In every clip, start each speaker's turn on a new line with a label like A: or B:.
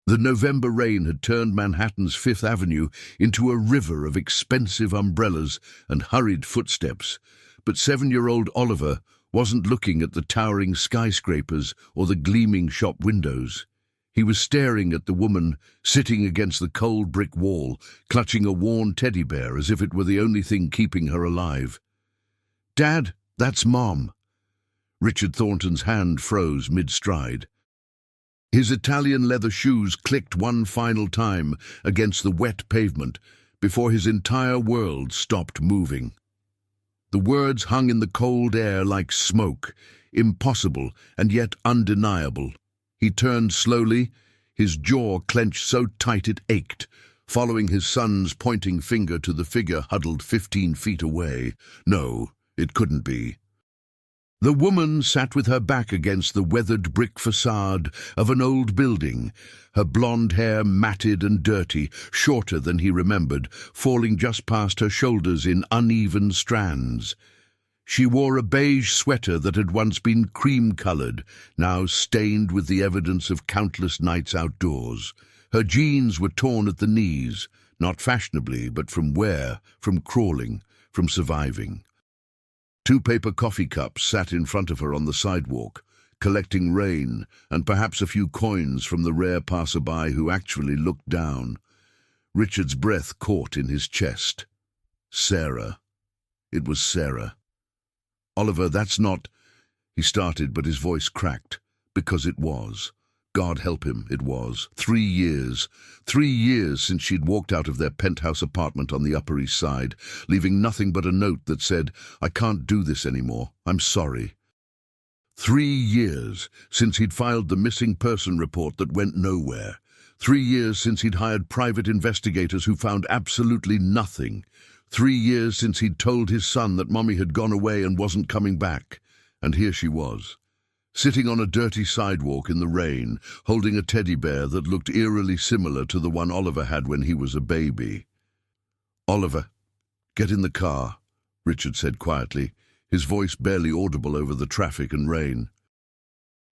A: The November rain had turned Manhattan's Fifth Avenue into a river of expensive umbrellas and hurried footsteps, but 7-year-old Oliver wasn't looking at the towering skyscrapers or the gleaming shop windows. He was staring at the woman sitting against the cold brick wall, clutching a worn teddy bear as if it were the only thing keeping her alive. "Dad, that's Mom." Richard Thornton's hand froze mid-stride. His Italian leather shoes clicked one final time against the wet pavement before his entire world stopped moving. The words hung in the cold air like smoke, impossible and yet undeniable. He turned slowly, his jaw clenched so tight it ached, following his son's pointing finger to the figure huddled 15 feet away. No, it couldn't be. The woman sat with her back against the weathered brick facade of an old building, her blonde hair matted and dirty, shorter than he remembered, falling just past her shoulders in uneven strands. She wore a beige sweater that had once been cream-colored, now stained with the evidence of countless nights outdoors. Her jeans were torn at the knees, not fashionably, but from wear, from crawling, from surviving. 2 paper coffee cups sat in front of her on the sidewalk, collecting rain and perhaps a few coins from the rare passerby who actually looked down. Richard's breath caught in his chest. Sarah. It was Sarah. "Oliver, that's not—" he started, but his voice cracked. Because it was. God help him, it was. 3 years. 3 years since she'd walked out of their penthouse apartment on the Upper East Side, leaving nothing but a note that said, "I can't do this anymore. I'm sorry." 3 years since he'd filed the missing person report that went nowhere. 3 years since he'd hired private investigators who found absolutely nothing. 3 years since he'd told his son that Mommy had gone away and wasn't coming back. And here she was, sitting on a dirty sidewalk in the rain, holding a teddy bear that looked eerily similar to the one Oliver had when he was a baby. "Oliver, get in the car," Richard said quietly, his voice barely audible over the traffic and rain.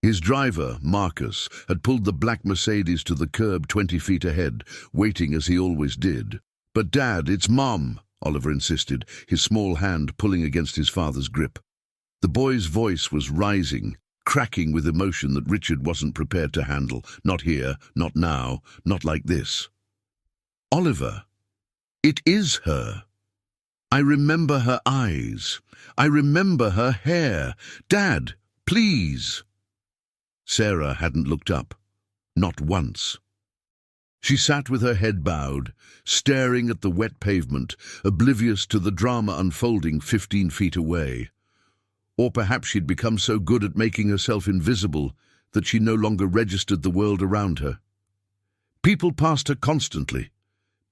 A: His driver, Marcus, had pulled the black Mercedes to the curb 20 feet ahead, waiting as he always did. "But Dad, it's Mom," Oliver insisted, his small hand pulling against his father's grip. The boy's voice was rising, cracking with emotion that Richard wasn't prepared to handle. Not here, not now, not like this. "Oliver, it is her. I remember her eyes. I remember her hair. Dad, please." Sarah hadn't looked up. Not once. She sat with her head bowed, staring at the wet pavement, oblivious to the drama unfolding 15 feet away. Or perhaps she'd become so good at making herself invisible that she no longer registered the world around her. People passed her constantly.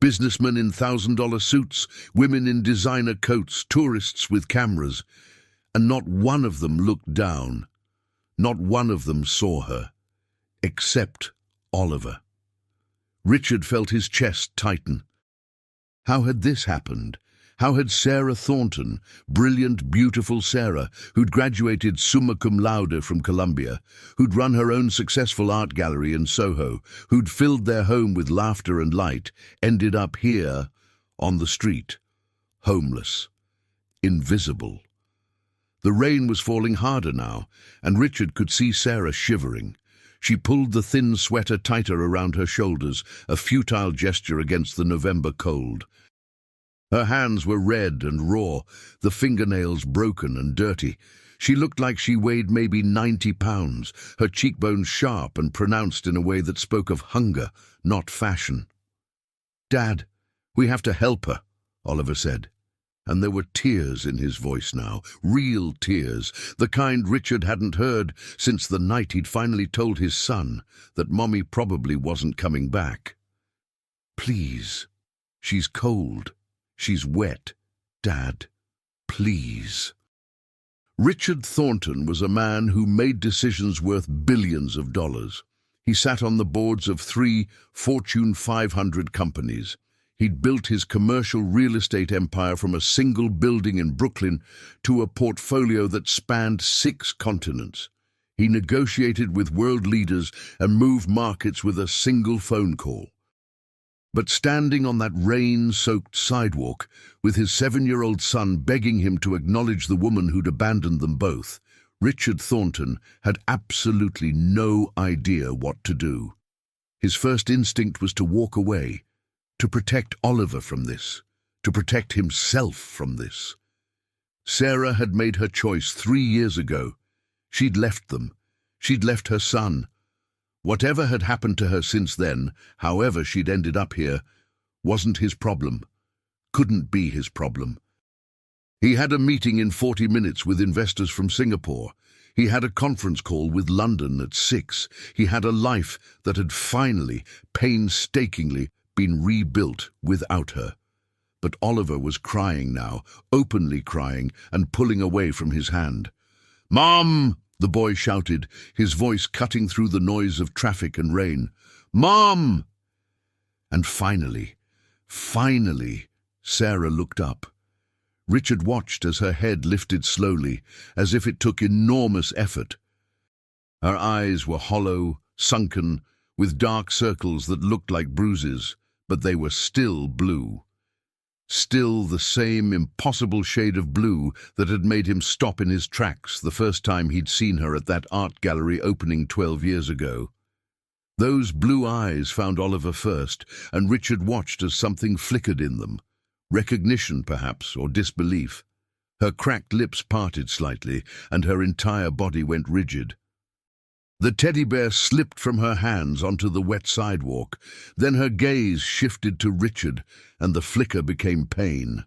A: Businessmen in $1,000 suits, women in designer coats, tourists with cameras. And not one of them looked down. Not one of them saw her. Except Oliver. Richard felt his chest tighten. How had this happened? How had Sarah Thornton, brilliant, beautiful Sarah, who'd graduated summa cum laude from Columbia, who'd run her own successful art gallery in Soho, who'd filled their home with laughter and light, ended up here, on the street, homeless, invisible? The rain was falling harder now, and Richard could see Sarah shivering. She pulled the thin sweater tighter around her shoulders, a futile gesture against the November cold. Her hands were red and raw, the fingernails broken and dirty. She looked like she weighed maybe 90 pounds, her cheekbones sharp and pronounced in a way that spoke of hunger, not fashion. "Dad, we have to help her," Oliver said. And there were tears in his voice now, real tears, the kind Richard hadn't heard since the night he'd finally told his son that Mommy probably wasn't coming back. "Please, she's cold. She's wet. Dad, please." Richard Thornton was a man who made decisions worth billions of dollars. He sat on the boards of 3 Fortune 500 companies. He'd built his commercial real estate empire from a single building in Brooklyn to a portfolio that spanned 6 continents. He negotiated with world leaders and moved markets with a single phone call. But standing on that rain-soaked sidewalk, with his 7-year-old son begging him to acknowledge the woman who'd abandoned them both, Richard Thornton had absolutely no idea what to do. His first instinct was to walk away, to protect Oliver from this, to protect himself from this. Sarah had made her choice 3 years ago. She'd left them. She'd left her son. Whatever had happened to her since then, however she'd ended up here, wasn't his problem. Couldn't be his problem. He had a meeting in 40 minutes with investors from Singapore. He had a conference call with London at 6. He had a life that had finally, painstakingly, been rebuilt without her. But Oliver was crying now, openly crying and pulling away from his hand. "Mom!" the boy shouted, his voice cutting through the noise of traffic and rain. "Mom!" And finally, Sarah looked up. Richard watched as her head lifted slowly, as if it took enormous effort. Her eyes were hollow, sunken, with dark circles that looked like bruises, but they were still blue. Still the same impossible shade of blue that had made him stop in his tracks the first time he'd seen her at that art gallery opening 12 years ago. Those blue eyes found Oliver first, and Richard watched as something flickered in them. Recognition, perhaps, or disbelief. Her cracked lips parted slightly, and her entire body went rigid. The teddy bear slipped from her hands onto the wet sidewalk. Then her gaze shifted to Richard, and the flicker became pain.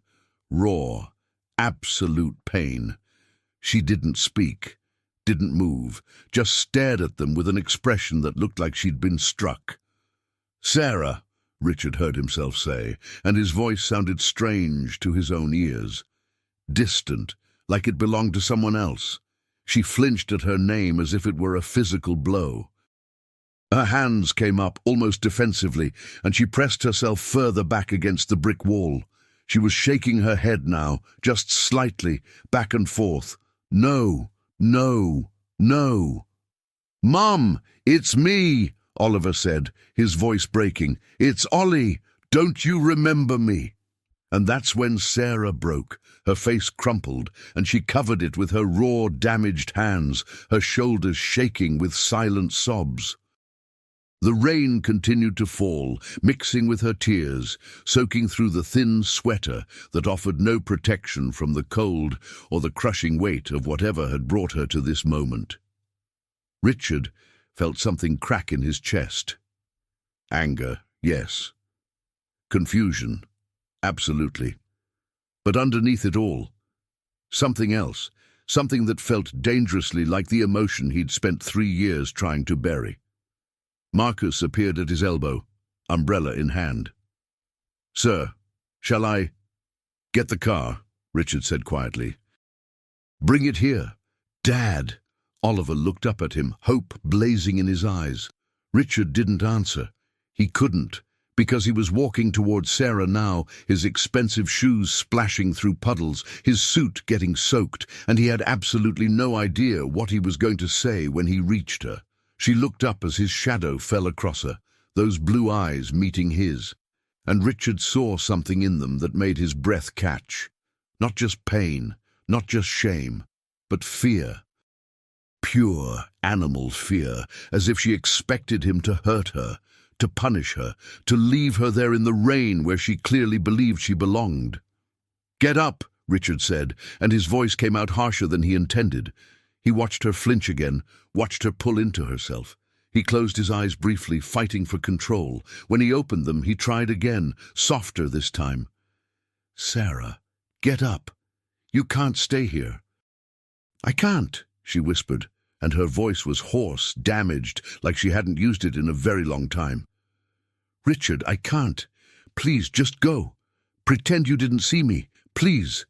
A: Raw, absolute pain. She didn't speak, didn't move, just stared at them with an expression that looked like she'd been struck. "Sarah," Richard heard himself say, and his voice sounded strange to his own ears. Distant, like it belonged to someone else. She flinched at her name as if it were a physical blow. Her hands came up almost defensively, and she pressed herself further back against the brick wall. She was shaking her head now, just slightly, back and forth. "No, no, no." "Mum, it's me," Oliver said, his voice breaking. "It's Ollie. Don't you remember me?" And that's when Sarah broke. Her face crumpled, and she covered it with her raw, damaged hands, her shoulders shaking with silent sobs. The rain continued to fall, mixing with her tears, soaking through the thin sweater that offered no protection from the cold or the crushing weight of whatever had brought her to this moment. Richard felt something crack in his chest. Anger, yes. Confusion, absolutely. But underneath it all, something else, something that felt dangerously like the emotion he'd spent 3 years trying to bury. Marcus appeared at his elbow, umbrella in hand. "Sir, shall I—" "Get the car," Richard said quietly. "Bring it here." "Dad!" Oliver looked up at him, hope blazing in his eyes. Richard didn't answer. He couldn't, because he was walking towards Sarah now, his expensive shoes splashing through puddles, his suit getting soaked, and he had absolutely no idea what he was going to say when he reached her. She looked up as his shadow fell across her, those blue eyes meeting his, and Richard saw something in them that made his breath catch. Not just pain, not just shame, but fear. Pure animal fear, as if she expected him to hurt her, to punish her, to leave her there in the rain where she clearly believed she belonged. "Get up," Richard said, and his voice came out harsher than he intended. He watched her flinch again, watched her pull into herself. He closed his eyes briefly, fighting for control. When he opened them, he tried again, softer this time. "Sarah, get up. You can't stay here." "I can't," she whispered, and her voice was hoarse, damaged, like she hadn't used it in a very long time. "Richard, I can't. Please, just go. Pretend you didn't see me. Please.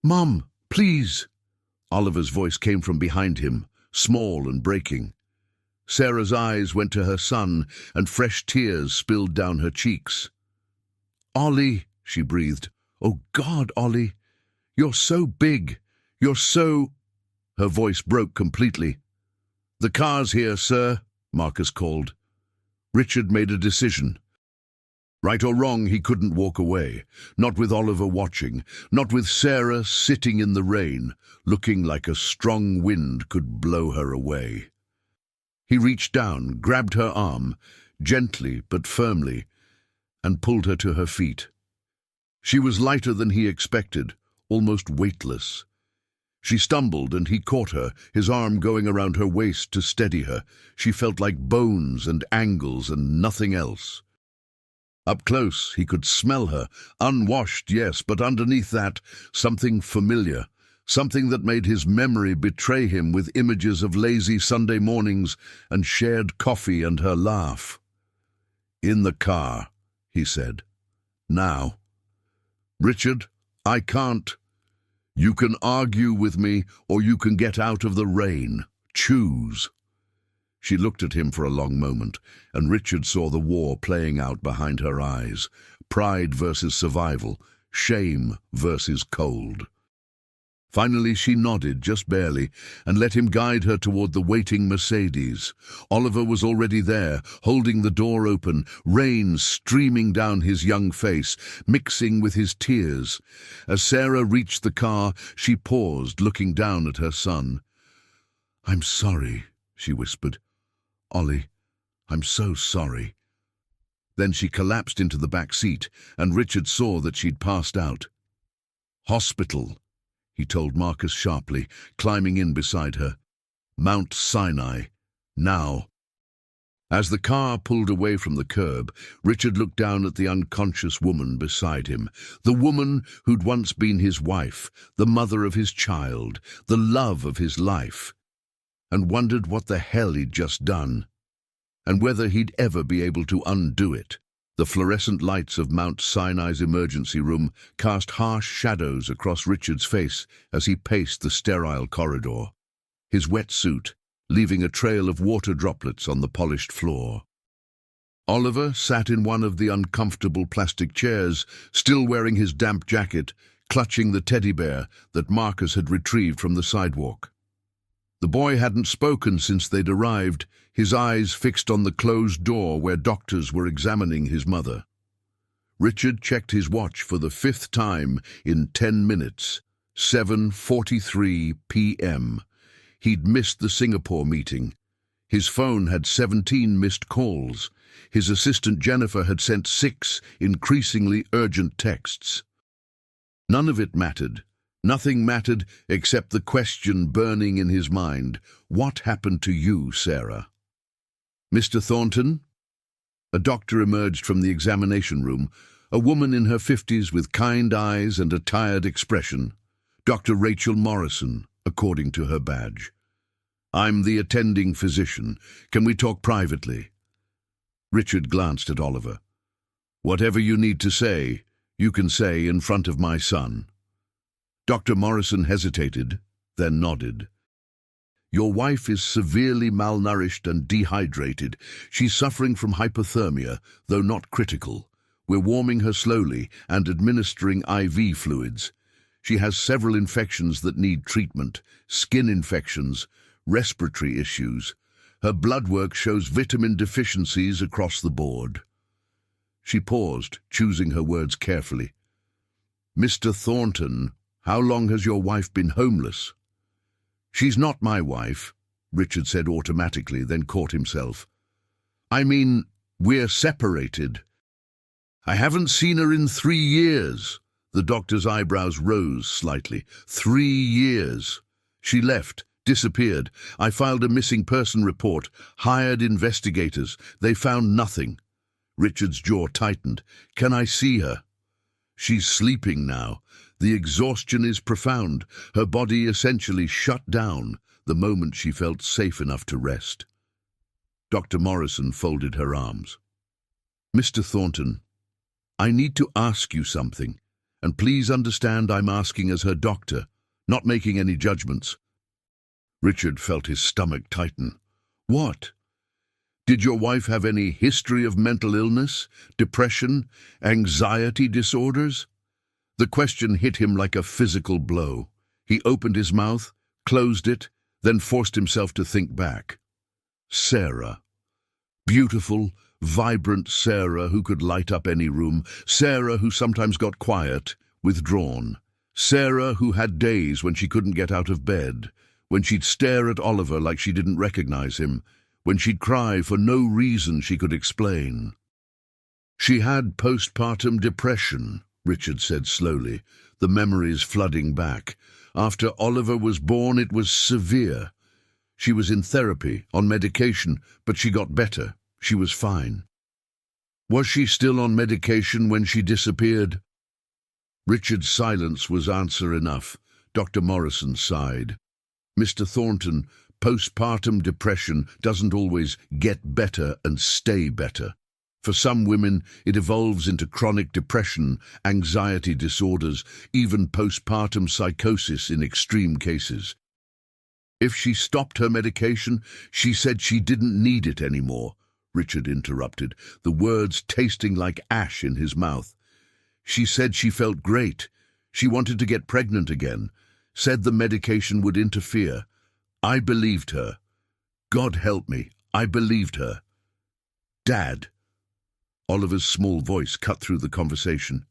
A: Mom, please." Oliver's voice came from behind him, small and breaking. Sarah's eyes went to her son, and fresh tears spilled down her cheeks. "Ollie," she breathed. "Oh God, Ollie. You're so big. You're so—" Her voice broke completely. "The car's here, sir," Marcus called. Richard made a decision. Right or wrong, he couldn't walk away, not with Oliver watching, not with Sarah sitting in the rain, looking like a strong wind could blow her away. He reached down, grabbed her arm, gently but firmly, and pulled her to her feet. She was lighter than he expected, almost weightless. She stumbled and he caught her, his arm going around her waist to steady her. She felt like bones and angles and nothing else. Up close, he could smell her, unwashed, yes, but underneath that, something familiar, something that made his memory betray him with images of lazy Sunday mornings and shared coffee and her laugh. "In the car," he said. "Now." "Richard, I can't. You can argue with me, or you can get out of the rain. Choose." She looked at him for a long moment, and Richard saw the war playing out behind her eyes. Pride versus survival, shame versus cold. Finally she nodded, just barely, and let him guide her toward the waiting Mercedes. Oliver was already there, holding the door open, rain streaming down his young face, mixing with his tears. As Sarah reached the car, she paused, looking down at her son. "I'm sorry," she whispered. "Ollie, I'm so sorry." Then she collapsed into the back seat, and Richard saw that she'd passed out. "Hospital," he told Marcus sharply, climbing in beside her. "Mount Sinai. Now." As the car pulled away from the curb, Richard looked down at the unconscious woman beside him, the woman who'd once been his wife, the mother of his child, the love of his life, and wondered what the hell he'd just done, and whether he'd ever be able to undo it. The fluorescent lights of Mount Sinai's emergency room cast harsh shadows across Richard's face as he paced the sterile corridor, his wet suit leaving a trail of water droplets on the polished floor. Oliver sat in one of the uncomfortable plastic chairs, still wearing his damp jacket, clutching the teddy bear that Marcus had retrieved from the sidewalk. The boy hadn't spoken since they'd arrived, his eyes fixed on the closed door where doctors were examining his mother. Richard checked his watch for the 5th time in 10 minutes, 7:43 p.m. He'd missed the Singapore meeting. His phone had 17 missed calls. His assistant Jennifer had sent 6 increasingly urgent texts. None of it mattered. Nothing mattered except the question burning in his mind. What happened to you, Sarah? "Mr. Thornton?" A doctor emerged from the examination room, a woman in her 50s with kind eyes and a tired expression. Dr. Rachel Morrison, according to her badge. "I'm the attending physician. Can we talk privately?" Richard glanced at Oliver. "Whatever you need to say, you can say in front of my son." Dr. Morrison hesitated, then nodded. "Your wife is severely malnourished and dehydrated. She's suffering from hypothermia, though not critical. We're warming her slowly and administering IV fluids. She has several infections that need treatment, skin infections, respiratory issues. Her blood work shows vitamin deficiencies across the board." She paused, choosing her words carefully. "Mr. Thornton, how long has your wife been homeless?" "She's not my wife," Richard said automatically, then caught himself. "I mean, we're separated." "I haven't seen her in 3 years." The doctor's eyebrows rose slightly. 3 years. "She left, disappeared. I filed a missing person report, hired investigators. They found nothing." Richard's jaw tightened. "Can I see her?" "She's sleeping now. The exhaustion is profound. Her body essentially shut down the moment she felt safe enough to rest." Dr. Morrison folded her arms. "Mr. Thornton, I need to ask you something, and please understand I'm asking as her doctor, not making any judgments." Richard felt his stomach tighten. "What? Did your wife have any history of mental illness, depression, anxiety disorders?" The question hit him like a physical blow. He opened his mouth, closed it, then forced himself to think back. Sarah. Beautiful, vibrant Sarah who could light up any room. Sarah who sometimes got quiet, withdrawn. Sarah who had days when she couldn't get out of bed, when she'd stare at Oliver like she didn't recognize him, when she'd cry for no reason she could explain. She had postpartum depression, Richard said slowly, the memories flooding back. After Oliver was born, it was severe. She was in therapy, on medication, but she got better. She was fine. Was she still on medication when she disappeared? Richard's silence was answer enough. Dr. Morrison sighed. Mr. Thornton, postpartum depression doesn't always get better and stay better. For some women, it evolves into chronic depression, anxiety disorders, even postpartum psychosis in extreme cases. If she stopped her medication, she said she didn't need it anymore, Richard interrupted, the words tasting like ash in his mouth. She said she felt great. She wanted to get pregnant again, said the medication would interfere. I believed her. God help me, I believed her. Dad. Oliver's small voice cut through the conversation.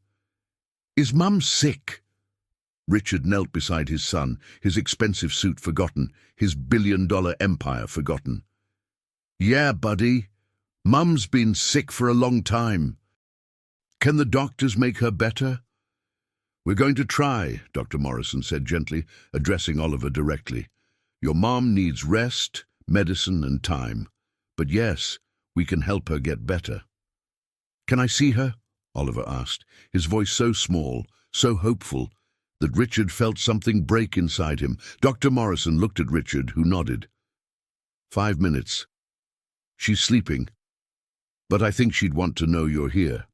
A: Is Mum sick? Richard knelt beside his son, his expensive suit forgotten, his billion-dollar empire forgotten. Yeah, buddy. Mum's been sick for a long time. Can the doctors make her better? We're going to try, Dr. Morrison said gently, addressing Oliver directly. Your mom needs rest, medicine, and time. But yes, we can help her get better. Can I see her? Oliver asked, his voice so small, so hopeful, that Richard felt something break inside him. Dr. Morrison looked at Richard, who nodded. 5 minutes. She's sleeping, but I think she'd want to know you're here.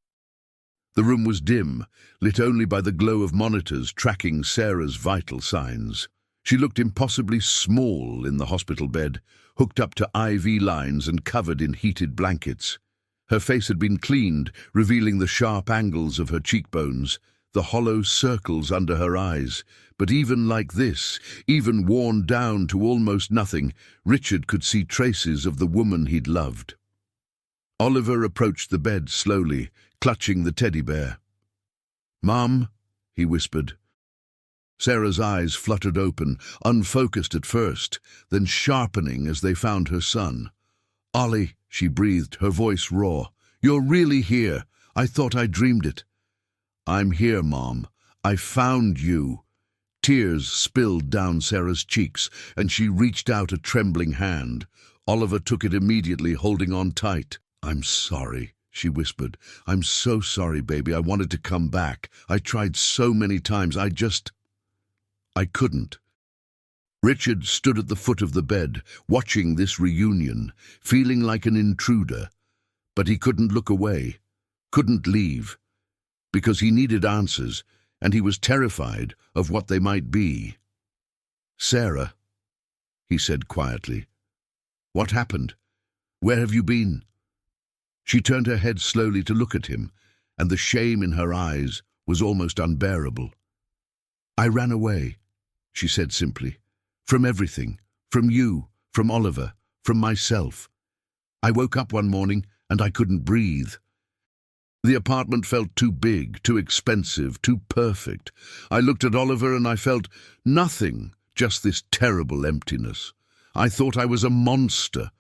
A: The room was dim, lit only by the glow of monitors tracking Sarah's vital signs. She looked impossibly small in the hospital bed, hooked up to IV lines and covered in heated blankets. Her face had been cleaned, revealing the sharp angles of her cheekbones, the hollow circles under her eyes. But even like this, even worn down to almost nothing, Richard could see traces of the woman he'd loved. Oliver approached the bed slowly, clutching the teddy bear. Mum, he whispered. Sarah's eyes fluttered open, unfocused at first, then sharpening as they found her son. Ollie, she breathed, her voice raw. You're really here. I thought I dreamed it. I'm here, Mom. I found you. Tears spilled down Sarah's cheeks, and she reached out a trembling hand. Oliver took it immediately, holding on tight. I'm sorry, she whispered. I'm so sorry, baby. I wanted to come back. I tried so many times. I couldn't. Richard stood at the foot of the bed, watching this reunion, feeling like an intruder. But he couldn't look away, couldn't leave, because he needed answers, and he was terrified of what they might be. Sarah, he said quietly. What happened? Where have you been? She turned her head slowly to look at him, and the shame in her eyes was almost unbearable. I ran away, she said simply. From everything, from you, from Oliver, from myself. I woke up one morning and I couldn't breathe. The apartment felt too big, too expensive, too perfect. I looked at Oliver and I felt nothing, just this terrible emptiness. I thought I was a monster.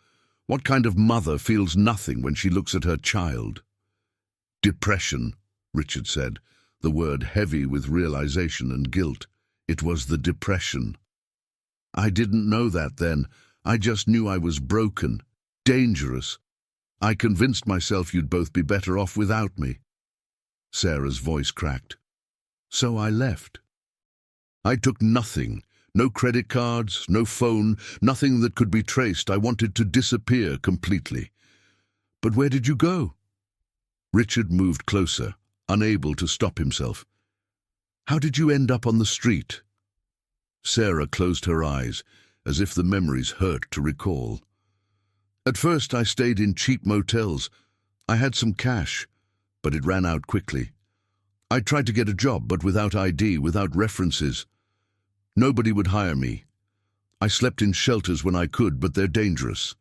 A: What kind of mother feels nothing when she looks at her child? Depression, Richard said, the word heavy with realization and guilt. It was the depression. I didn't know that then. I just knew I was broken, dangerous. I convinced myself you'd both be better off without me. Sarah's voice cracked. So I left. I took nothing. No credit cards, no phone, nothing that could be traced. I wanted to disappear completely. But where did you go? Richard moved closer, unable to stop himself. How did you end up on the street? Sarah closed her eyes, as if the memories hurt to recall. At first I stayed in cheap motels. I had some cash, but it ran out quickly. I tried to get a job, but without ID, without references. Nobody would hire me. I slept in shelters when I could, but they're dangerous.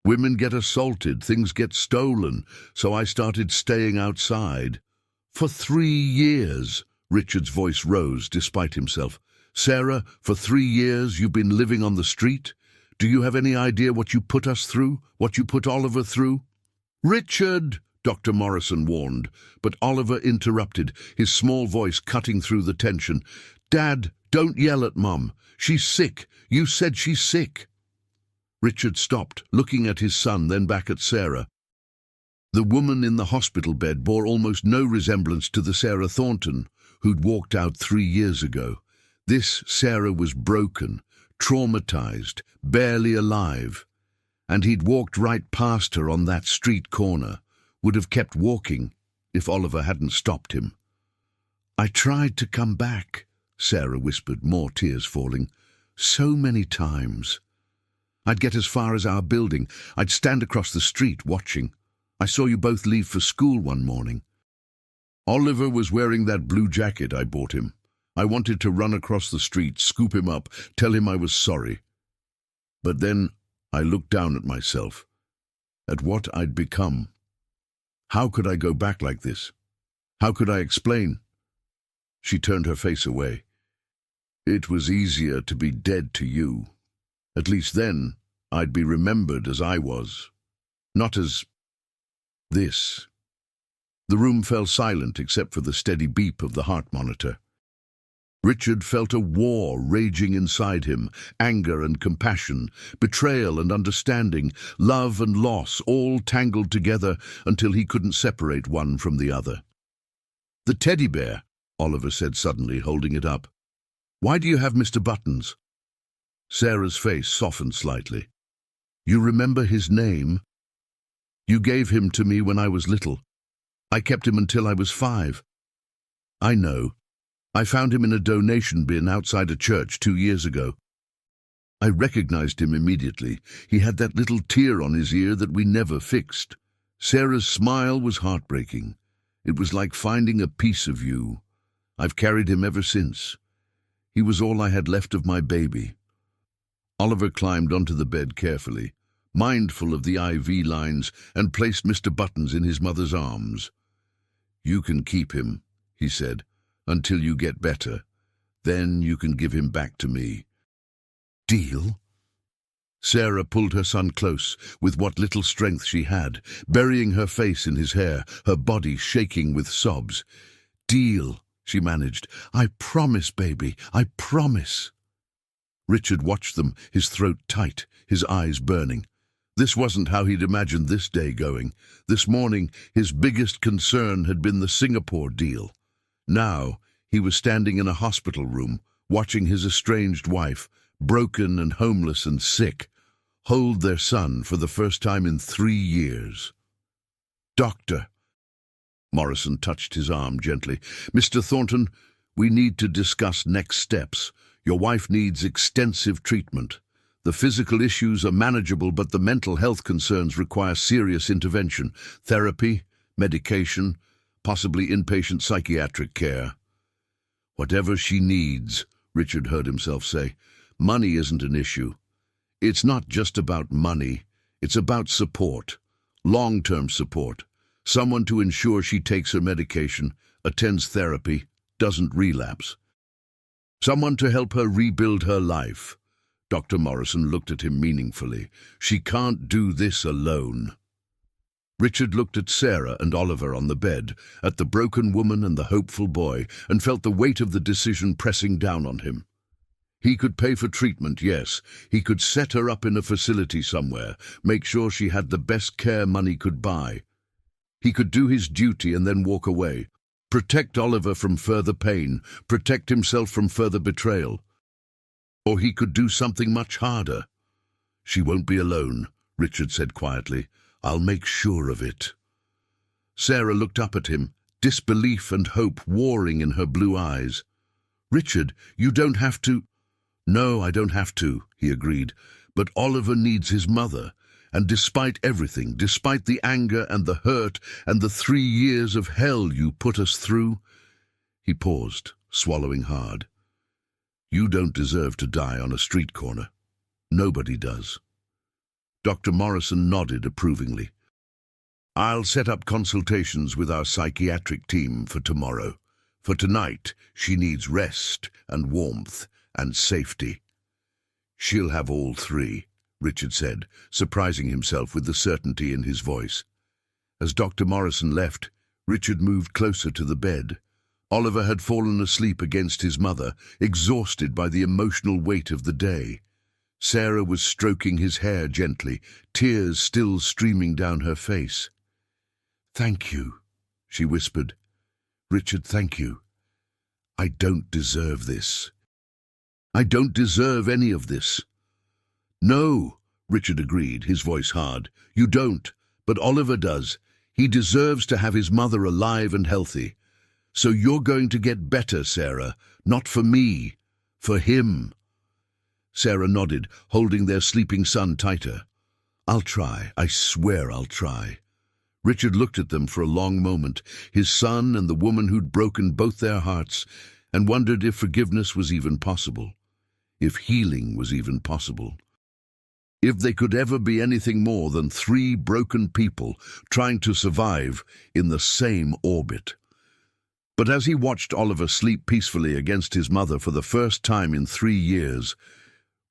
A: Women get assaulted, things get stolen, so I started staying outside. For 3 years, Richard's voice rose despite himself. Sarah, for 3 years you've been living on the street? Do you have any idea what you put us through, what you put Oliver through? Richard, Dr. Morrison warned, but Oliver interrupted, his small voice cutting through the tension. Dad, don't yell at Mum. She's sick. You said she's sick. Richard stopped, looking at his son, then back at Sarah. The woman in the hospital bed bore almost no resemblance to the Sarah Thornton who'd walked out 3 years ago. This Sarah was broken, traumatized, barely alive. And he'd walked right past her on that street corner, would have kept walking if Oliver hadn't stopped him. I tried to come back, Sarah whispered, more tears falling. So many times. I'd get as far as our building. I'd stand across the street watching. I saw you both leave for school one morning. Oliver was wearing that blue jacket I bought him. I wanted to run across the street, scoop him up, tell him I was sorry. But then I looked down at myself, at what I'd become. How could I go back like this? How could I explain? She turned her face away. It was easier to be dead to you. At least then, I'd be remembered as I was, not as this. The room fell silent except for the steady beep of the heart monitor. Richard felt a war raging inside him, anger and compassion, betrayal and understanding, love and loss, all tangled together until he couldn't separate one from the other. The teddy bear, Oliver said suddenly, holding it up. Why do you have Mr. Buttons? Sarah's face softened slightly. You remember his name? You gave him to me when I was little. I kept him until I was 5. I know. I found him in a donation bin outside a church 2 years ago. I recognized him immediately. He had that little tear on his ear that we never fixed. Sarah's smile was heartbreaking. It was like finding a piece of you. I've carried him ever since. He was all I had left of my baby. Oliver climbed onto the bed carefully, mindful of the IV lines, and placed Mr. Buttons in his mother's arms. You can keep him, he said, until you get better. Then you can give him back to me. Deal? Sarah pulled her son close, with what little strength she had, burying her face in his hair, her body shaking with sobs. Deal, she managed. I promise, baby, I promise. Richard watched them, his throat tight, his eyes burning. This wasn't how he'd imagined this day going. This morning, his biggest concern had been the Singapore deal. Now, he was standing in a hospital room, watching his estranged wife, broken and homeless and sick, hold their son for the first time in 3 years. Doctor, Morrison touched his arm gently. Mr. Thornton, we need to discuss next steps. Your wife needs extensive treatment. The physical issues are manageable, but the mental health concerns require serious intervention, therapy, medication, possibly inpatient psychiatric care. Whatever she needs, Richard heard himself say. Money isn't an issue. It's not just about money. It's about support, long-term support, someone to ensure she takes her medication, attends therapy, doesn't relapse. Someone to help her rebuild her life. Dr. Morrison looked at him meaningfully. She can't do this alone. Richard looked at Sarah and Oliver on the bed, at the broken woman and the hopeful boy, and felt the weight of the decision pressing down on him. He could pay for treatment, yes. He could set her up in a facility somewhere, make sure she had the best care money could buy. He could do his duty and then walk away. Protect Oliver from further pain, protect himself from further betrayal. Or he could do something much harder. She won't be alone, Richard said quietly. I'll make sure of it. Sarah looked up at him, disbelief and hope warring in her blue eyes. Richard, you don't have to. No, I don't have to, he agreed. But Oliver needs his mother. And despite everything, despite the anger and the hurt and the 3 years of hell you put us through, he paused, swallowing hard. You don't deserve to die on a street corner. Nobody does. Dr. Morrison nodded approvingly. I'll set up consultations with our psychiatric team for tomorrow. For tonight, she needs rest and warmth and safety. She'll have all three, Richard said, surprising himself with the certainty in his voice. As Dr. Morrison left, Richard moved closer to the bed. Oliver had fallen asleep against his mother, exhausted by the emotional weight of the day. Sarah was stroking his hair gently, tears still streaming down her face. "Thank you," she whispered. "Richard, thank you. I don't deserve this. I don't deserve any of this." "No," Richard agreed, his voice hard. "You don't, but Oliver does. He deserves to have his mother alive and healthy. So you're going to get better, Sarah, not for me, for him." Sarah nodded, holding their sleeping son tighter. "I'll try. I swear I'll try." Richard looked at them for a long moment, his son and the woman who'd broken both their hearts, and wondered if forgiveness was even possible, if healing was even possible. If they could ever be anything more than three broken people trying to survive in the same orbit. But as he watched Oliver sleep peacefully against his mother for the first time in 3 years,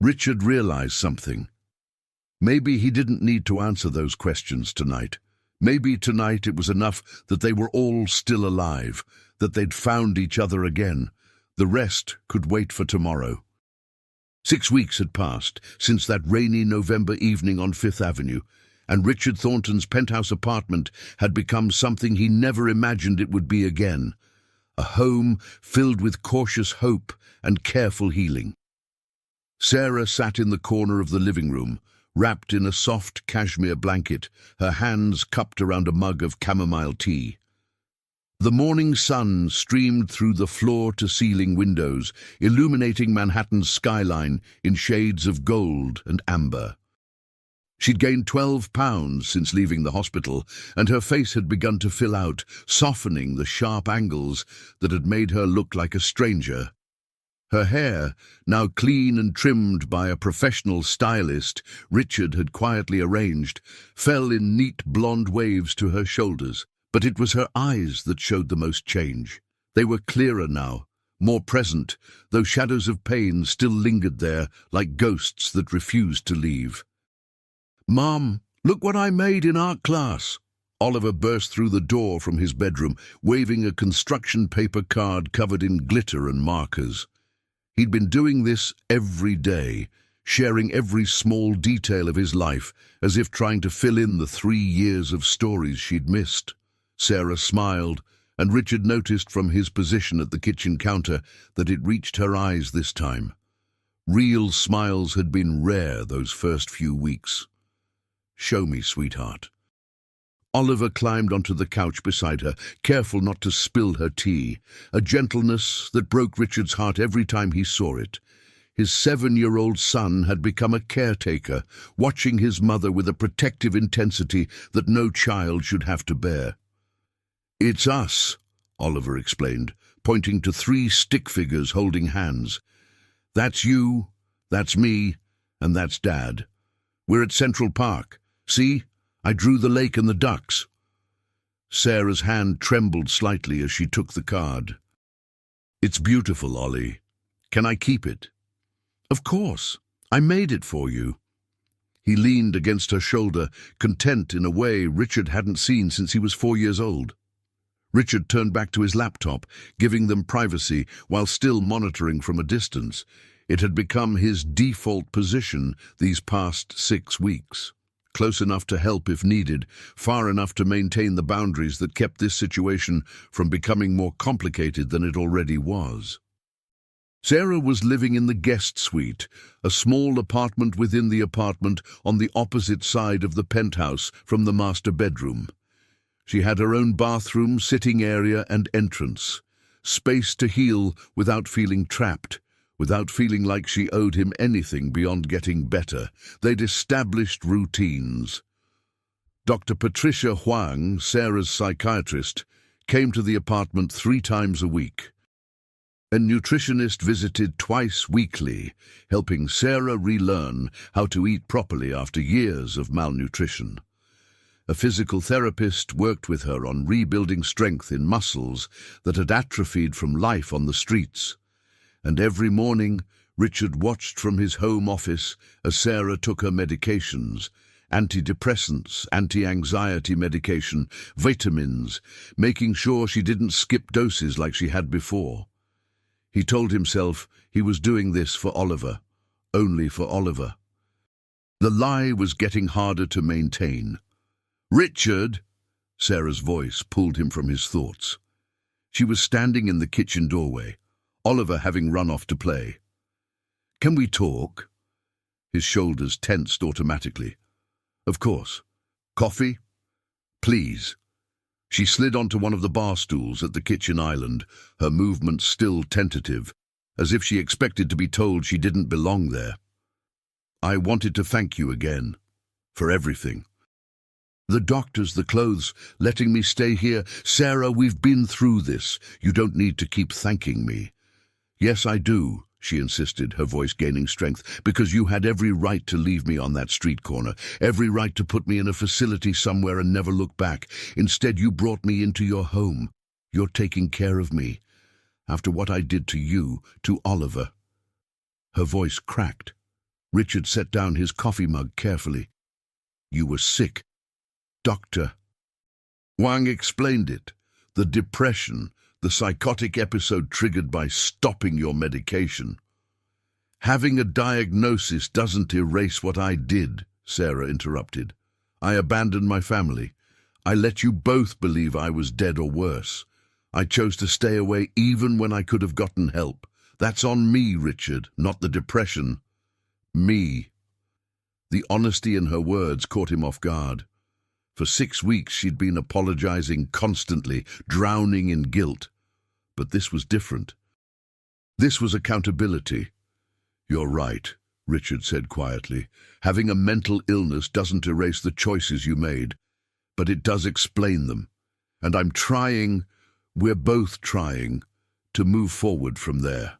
A: Richard realized something. Maybe he didn't need to answer those questions tonight. Maybe tonight it was enough that they were all still alive, that they'd found each other again. The rest could wait for tomorrow. 6 weeks had passed since that rainy November evening on Fifth Avenue, and Richard Thornton's penthouse apartment had become something he never imagined it would be again. A home filled with cautious hope and careful healing. Sarah sat in the corner of the living room, wrapped in a soft cashmere blanket, her hands cupped around a mug of chamomile tea. The morning sun streamed through the floor-to-ceiling windows, illuminating Manhattan's skyline in shades of gold and amber. She'd gained 12 pounds since leaving the hospital, and her face had begun to fill out, softening the sharp angles that had made her look like a stranger. Her hair, now clean and trimmed by a professional stylist Richard had quietly arranged, fell in neat blonde waves to her shoulders. But it was her eyes that showed the most change. They were clearer now, more present, though shadows of pain still lingered there like ghosts that refused to leave. "Mom, look what I made in art class." Oliver burst through the door from his bedroom, waving a construction paper card covered in glitter and markers. He'd been doing this every day, sharing every small detail of his life, as if trying to fill in the 3 years of stories she'd missed. Sarah smiled, and Richard noticed from his position at the kitchen counter that it reached her eyes this time. Real smiles had been rare those first few weeks. "Show me, sweetheart." Oliver climbed onto the couch beside her, careful not to spill her tea, a gentleness that broke Richard's heart every time he saw it. His 7-year-old son had become a caretaker, watching his mother with a protective intensity that no child should have to bear. "It's us," Oliver explained, pointing to 3 stick figures holding hands. "That's you, that's me, and that's Dad. We're at Central Park. See? I drew the lake and the ducks." Sarah's hand trembled slightly as she took the card. "It's beautiful, Ollie. Can I keep it?" "Of course. I made it for you." He leaned against her shoulder, content in a way Richard hadn't seen since he was 4 years old. Richard turned back to his laptop, giving them privacy while still monitoring from a distance. It had become his default position these past 6 weeks. Close enough to help if needed, far enough to maintain the boundaries that kept this situation from becoming more complicated than it already was. Sarah was living in the guest suite, a small apartment within the apartment on the opposite side of the penthouse from the master bedroom. She had her own bathroom, sitting area and entrance, space to heal without feeling trapped, without feeling like she owed him anything beyond getting better. They'd established routines. Dr. Patricia Huang, Sarah's psychiatrist, came to the apartment 3 times a week. A nutritionist visited twice weekly, helping Sarah relearn how to eat properly after years of malnutrition. A physical therapist worked with her on rebuilding strength in muscles that had atrophied from life on the streets. And every morning, Richard watched from his home office as Sarah took her medications, antidepressants, anti-anxiety medication, vitamins, making sure she didn't skip doses like she had before. He told himself he was doing this for Oliver, only for Oliver. The lie was getting harder to maintain. "Richard!" Sarah's voice pulled him from his thoughts. She was standing in the kitchen doorway, Oliver having run off to play. "Can we talk?" His shoulders tensed automatically. "Of course. Coffee? Please." She slid onto one of the bar stools at the kitchen island, her movements still tentative, as if she expected to be told she didn't belong there. "I wanted to thank you again. For everything. The doctors, the clothes, letting me stay here. Sarah, we've been through this. You don't need to keep thanking me." "Yes, I do," she insisted, her voice gaining strength, "because you had every right to leave me on that street corner, every right to put me in a facility somewhere and never look back. Instead, you brought me into your home. You're taking care of me. After what I did to you, to Oliver." Her voice cracked. Richard set down his coffee mug carefully. "You were sick. Doctor." Wang explained it. The depression, the psychotic episode triggered by stopping your medication. "Having a diagnosis doesn't erase what I did," Sarah interrupted. "I abandoned my family. I let you both believe I was dead or worse. I chose to stay away even when I could have gotten help. That's on me, Richard, not the depression. Me." The honesty in her words caught him off guard. For 6 weeks she'd been apologizing constantly, drowning in guilt. But this was different. This was accountability. "You're right," Richard said quietly. "Having a mental illness doesn't erase the choices you made, but it does explain them. And I'm trying, we're both trying, to move forward from there."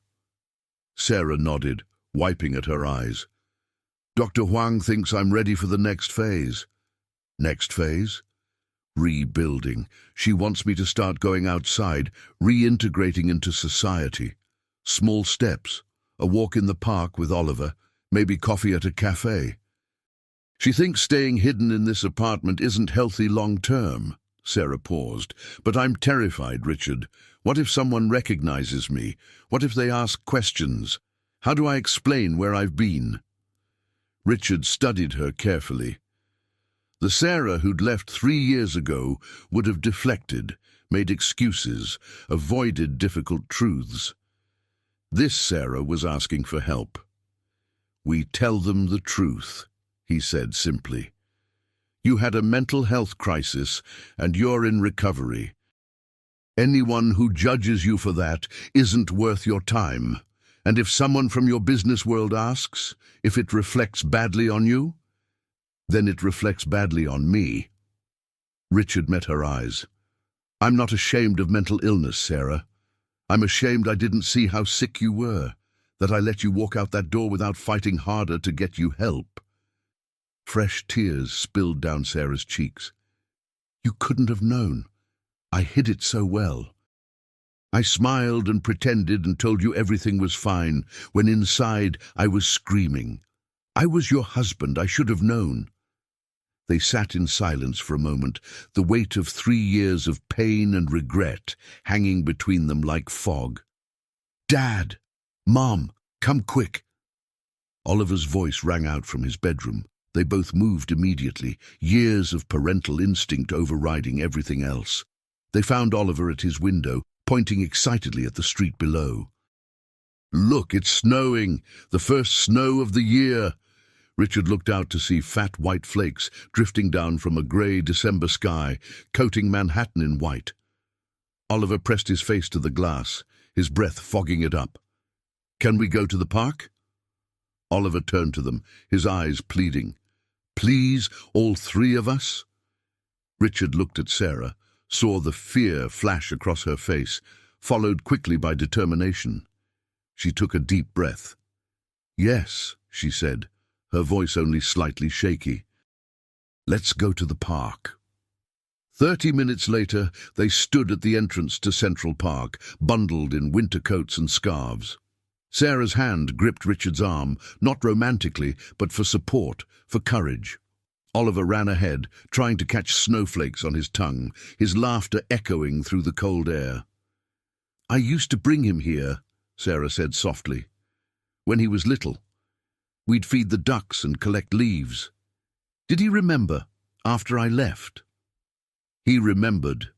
A: Sarah nodded, wiping at her eyes. "Dr. Huang thinks I'm ready for the next phase." "Next phase?" "Rebuilding. She wants me to start going outside, reintegrating into society. Small steps, a walk in the park with Oliver, maybe coffee at a cafe. She thinks staying hidden in this apartment isn't healthy long-term." Sarah paused. "But I'm terrified, Richard. What if someone recognizes me? What if they ask questions? How do I explain where I've been?" Richard studied her carefully. The Sarah who'd left 3 years ago would have deflected, made excuses, avoided difficult truths. This Sarah was asking for help. "We tell them the truth," he said simply. "You had a mental health crisis and you're in recovery. Anyone who judges you for that isn't worth your time. And if someone from your business world asks if it reflects badly on you, then it reflects badly on me." Richard met her eyes. "I'm not ashamed of mental illness, Sarah. I'm ashamed I didn't see how sick you were, that I let you walk out that door without fighting harder to get you help." Fresh tears spilled down Sarah's cheeks. "You couldn't have known. I hid it so well. I smiled and pretended and told you everything was fine, when inside I was screaming. I was your husband, I should have known." They sat in silence for a moment, the weight of 3 years of pain and regret hanging between them like fog. "Dad! Mom! Come quick!" Oliver's voice rang out from his bedroom. They both moved immediately, years of parental instinct overriding everything else. They found Oliver at his window, pointing excitedly at the street below. "Look, it's snowing! The first snow of the year!" Richard looked out to see fat white flakes drifting down from a grey December sky, coating Manhattan in white. Oliver pressed his face to the glass, his breath fogging it up. "Can we go to the park?" Oliver turned to them, his eyes pleading. "Please, all 3 of us?" Richard looked at Sarah, saw the fear flash across her face. followed quickly by determination. She took a deep breath. "Yes," she said, her voice only slightly shaky. "Let's go to the park." 30 minutes later, they stood at the entrance to Central Park, bundled in winter coats and scarves. Sarah's hand gripped Richard's arm, not romantically, but for support, for courage. Oliver ran ahead, trying to catch snowflakes on his tongue, his laughter echoing through the cold air. "I used to bring him here," Sarah said softly. "When he was little. We'd feed the ducks and collect leaves. Did he remember, after I left?" "He remembered,"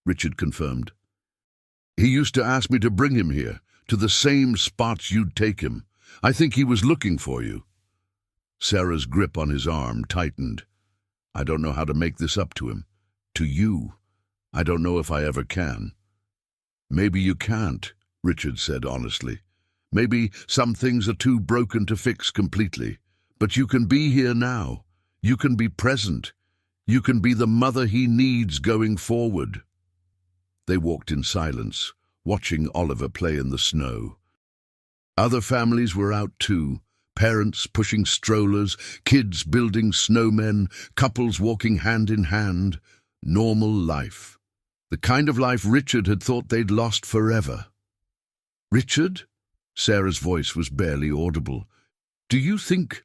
A: Richard confirmed. "He used to ask me to bring him here, to the same spots you'd take him. I think he was looking for you." Sarah's grip on his arm tightened. "I don't know how to make this up to him. To you. I don't know if I ever can." "Maybe you can't," Richard said honestly. "Maybe some things are too broken to fix completely. But you can be here now. You can be present. You can be the mother he needs going forward." They walked in silence, watching Oliver play in the snow. Other families were out too. Parents pushing strollers, kids building snowmen, couples walking hand in hand. Normal life. The kind of life Richard had thought they'd lost forever. "Richard?" Sarah's voice was barely audible. "Do you think,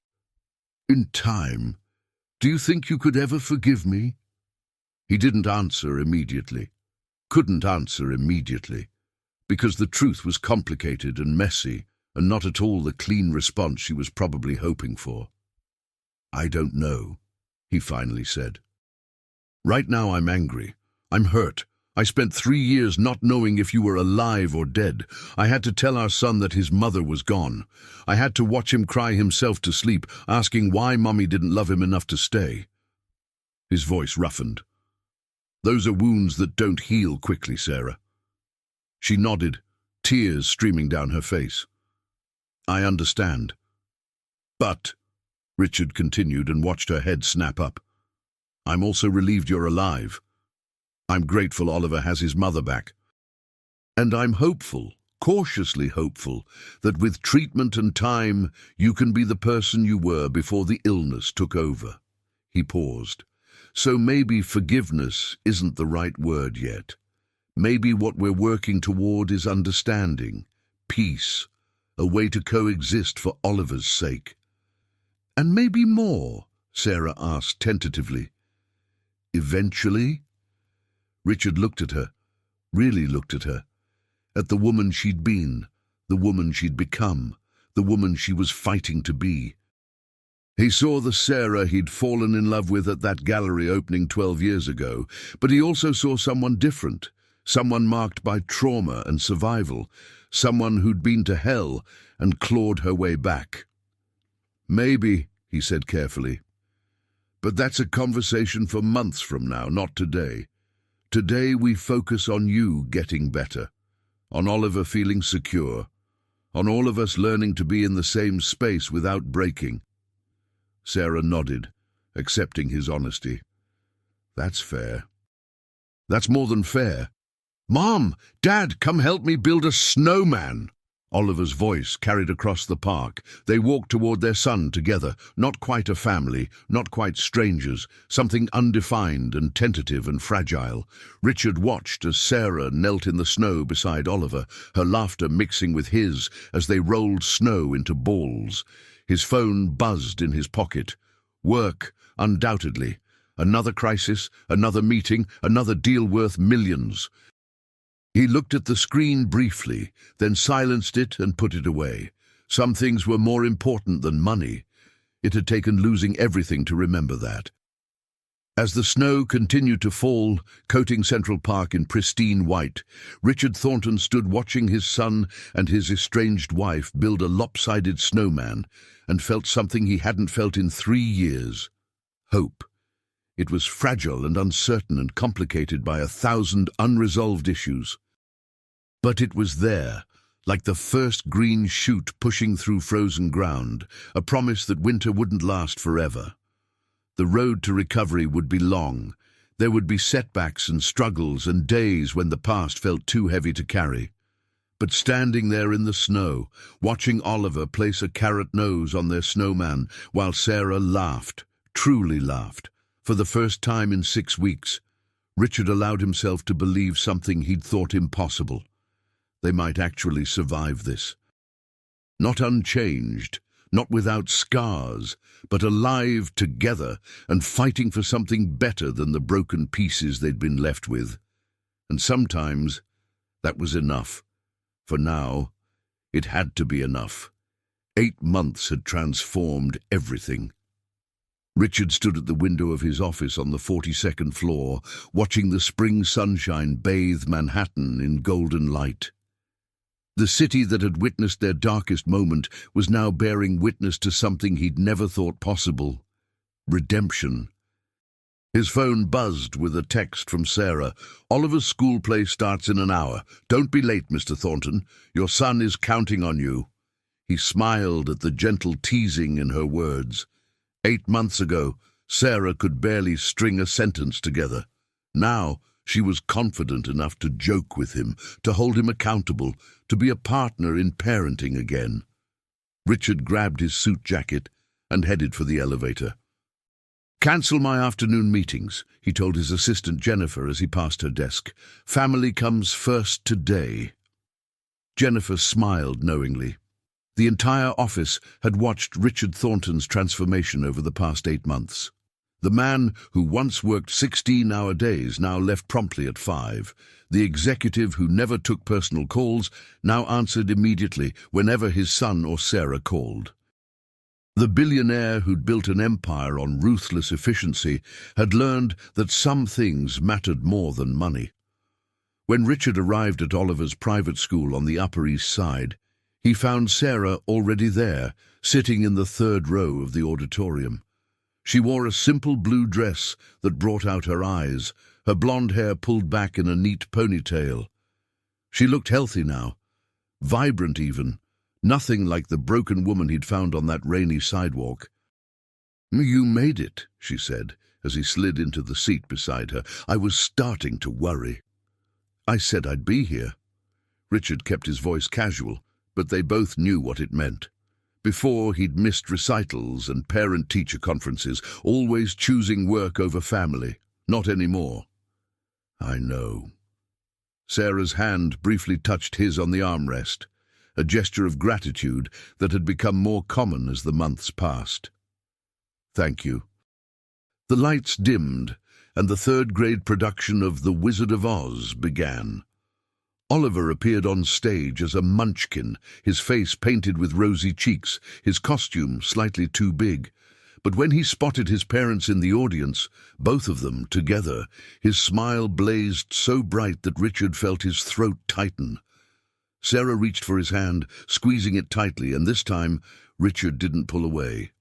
A: in time, do you think you could ever forgive me?" He didn't answer immediately. Couldn't answer immediately. Because the truth was complicated and messy, and not at all the clean response she was probably hoping for. "I don't know," he finally said. "Right now I'm angry. I'm hurt. I spent 3 years not knowing if you were alive or dead. I had to tell our son that his mother was gone. I had to watch him cry himself to sleep, asking why Mommy didn't love him enough to stay." His voice roughened. "Those are wounds that don't heal quickly, Sarah." She nodded, tears streaming down her face. "I understand." "But," Richard continued and watched her head snap up, "I'm also relieved you're alive. I'm grateful Oliver has his mother back. And I'm hopeful, cautiously hopeful, that with treatment and time you can be the person you were before the illness took over." He paused. "So maybe forgiveness isn't the right word yet. Maybe what we're working toward is understanding, peace, a way to coexist for Oliver's sake." "And maybe more?" Sarah asked tentatively. "Eventually?" Richard looked at her, really looked at her, at the woman she'd been, the woman she'd become, the woman she was fighting to be. He saw the Sarah he'd fallen in love with at that gallery opening 12 years ago, but he also saw someone different, someone marked by trauma and survival, someone who'd been to hell and clawed her way back. "Maybe," he said carefully. "But that's a conversation for months from now, not today. Today we focus on you getting better, on Oliver feeling secure, on all of us learning to be in the same space without breaking." Sarah nodded, accepting his honesty. "That's fair." "That's more than fair. Mom, Dad, come help me build a snowman." Oliver's voice carried across the park. They walked toward their son together, not quite a family, not quite strangers, something undefined and tentative and fragile. Richard watched as Sarah knelt in the snow beside Oliver, her laughter mixing with his as they rolled snow into balls. His phone buzzed in his pocket. Work, undoubtedly. Another crisis, another meeting, another deal worth millions. He looked at the screen briefly, then silenced it and put it away. Some things were more important than money. It had taken losing everything to remember that. As the snow continued to fall, coating Central Park in pristine white, Richard Thornton stood watching his son and his estranged wife build a lopsided snowman and felt something he hadn't felt in 3 years. Hope. It was fragile and uncertain and complicated by 1,000 unresolved issues. But it was there, like the first green shoot pushing through frozen ground, a promise that winter wouldn't last forever. The road to recovery would be long. There would be setbacks and struggles and days when the past felt too heavy to carry. But standing there in the snow, watching Oliver place a carrot nose on their snowman while Sarah laughed, truly laughed, for the first time in 6 weeks, Richard allowed himself to believe something he'd thought impossible. They might actually survive this. Not unchanged, not without scars, but alive together and fighting for something better than the broken pieces they'd been left with. And sometimes that was enough. For now, it had to be enough. 8 months had transformed everything. Richard stood at the window of his office on the 42nd floor, watching the spring sunshine bathe Manhattan in golden light. The city that had witnessed their darkest moment was now bearing witness to something he'd never thought possible: redemption. His phone buzzed with a text from Sarah. "Oliver's school play starts in an hour. Don't be late, Mr. Thornton. Your son is counting on you." He smiled at the gentle teasing in her words. 8 months ago, Sarah could barely string a sentence together. Now, she was confident enough to joke with him, to hold him accountable, to be a partner in parenting again. Richard grabbed his suit jacket and headed for the elevator. "Cancel my afternoon meetings," he told his assistant Jennifer as he passed her desk. "Family comes first today." Jennifer smiled knowingly. The entire office had watched Richard Thornton's transformation over the past 8 months. The man who once worked 16-hour days now left promptly at 5. The executive who never took personal calls now answered immediately whenever his son or Sarah called. The billionaire who'd built an empire on ruthless efficiency had learned that some things mattered more than money. When Richard arrived at Oliver's private school on the Upper East Side, he found Sarah already there, sitting in the 3rd row of the auditorium. She wore a simple blue dress that brought out her eyes, her blonde hair pulled back in a neat ponytail. She looked healthy now, vibrant even, nothing like the broken woman he'd found on that rainy sidewalk. "You made it," she said, as he slid into the seat beside her. "I was starting to worry." "I said I'd be here." Richard kept his voice casual, but they both knew what it meant. Before, he'd missed recitals and parent-teacher conferences, always choosing work over family. Not anymore. "I know." Sarah's hand briefly touched his on the armrest, a gesture of gratitude that had become more common as the months passed. "Thank you." The lights dimmed, and the 3rd-grade production of The Wizard of Oz began. Oliver appeared on stage as a munchkin, his face painted with rosy cheeks, his costume slightly too big. But when he spotted his parents in the audience, both of them together, his smile blazed so bright that Richard felt his throat tighten. Sarah reached for his hand, squeezing it tightly, and this time Richard didn't pull away.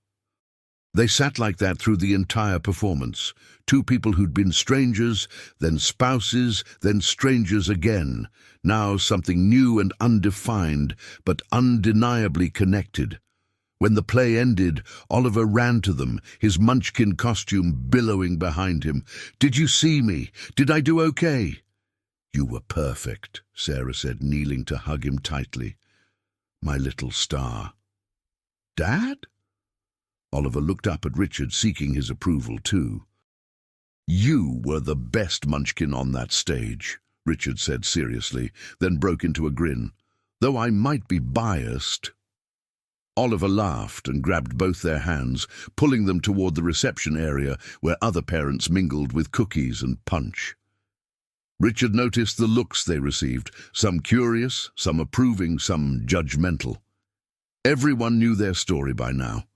A: They sat like that through the entire performance. 2 people who'd been strangers, then spouses, then strangers again. Now something new and undefined, but undeniably connected. When the play ended, Oliver ran to them, his munchkin costume billowing behind him. "Did you see me? Did I do okay?" "You were perfect," Sarah said, kneeling to hug him tightly. "My little star." "Dad?" Oliver looked up at Richard, seeking his approval too. "You were the best munchkin on that stage," Richard said seriously, then broke into a grin. "Though I might be biased." Oliver laughed and grabbed both their hands, pulling them toward the reception area where other parents mingled with cookies and punch. Richard noticed the looks they received, some curious, some approving, some judgmental. Everyone knew their story by now.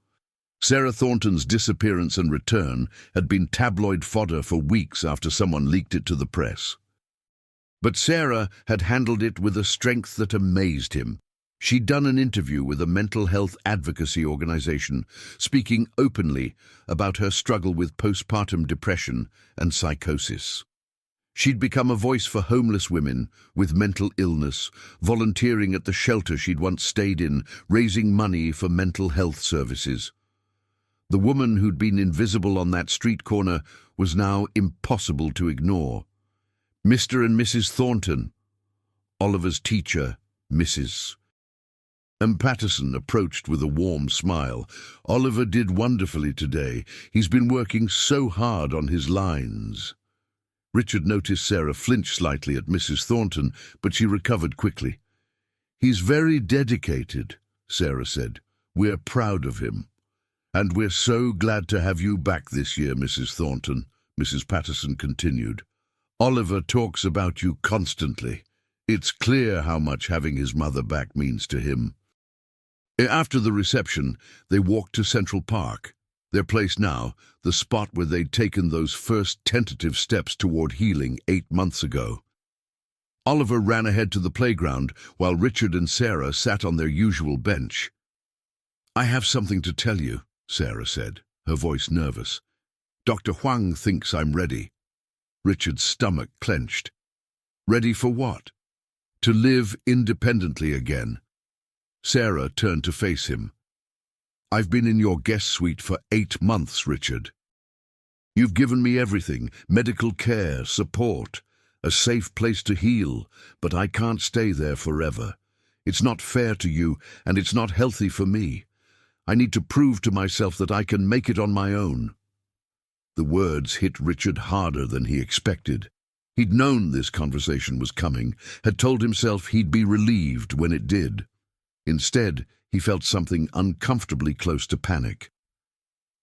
A: Sarah Thornton's disappearance and return had been tabloid fodder for weeks after someone leaked it to the press. But Sarah had handled it with a strength that amazed him. She'd done an interview with a mental health advocacy organization, speaking openly about her struggle with postpartum depression and psychosis. She'd become a voice for homeless women with mental illness, volunteering at the shelter she'd once stayed in, raising money for mental health services. The woman who'd been invisible on that street corner was now impossible to ignore. Mr. and Mrs. Thornton, Oliver's teacher, Mrs. Patterson approached with a warm smile. Oliver did wonderfully today. He's been working so hard on his lines. Richard noticed Sarah flinch slightly at Mrs. Thornton, but she recovered quickly. He's very dedicated, Sarah said. We're proud of him. And we're so glad to have you back this year, Mrs. Thornton, Mrs. Patterson continued. Oliver talks about you constantly. It's clear how much having his mother back means to him. After the reception, they walked to Central Park, their place now, the spot where they'd taken those first tentative steps toward healing 8 months ago. Oliver ran ahead to the playground while Richard and Sarah sat on their usual bench. I have something to tell you, Sarah said, her voice nervous. Dr. Huang thinks I'm ready. Richard's stomach clenched. Ready for what? To live independently again. Sarah turned to face him. I've been in your guest suite for 8 months, Richard. You've given me everything, medical care, support, a safe place to heal, but I can't stay there forever. It's not fair to you, and it's not healthy for me. I need to prove to myself that I can make it on my own. The words hit Richard harder than he expected. He'd known this conversation was coming, had told himself he'd be relieved when it did. Instead, he felt something uncomfortably close to panic.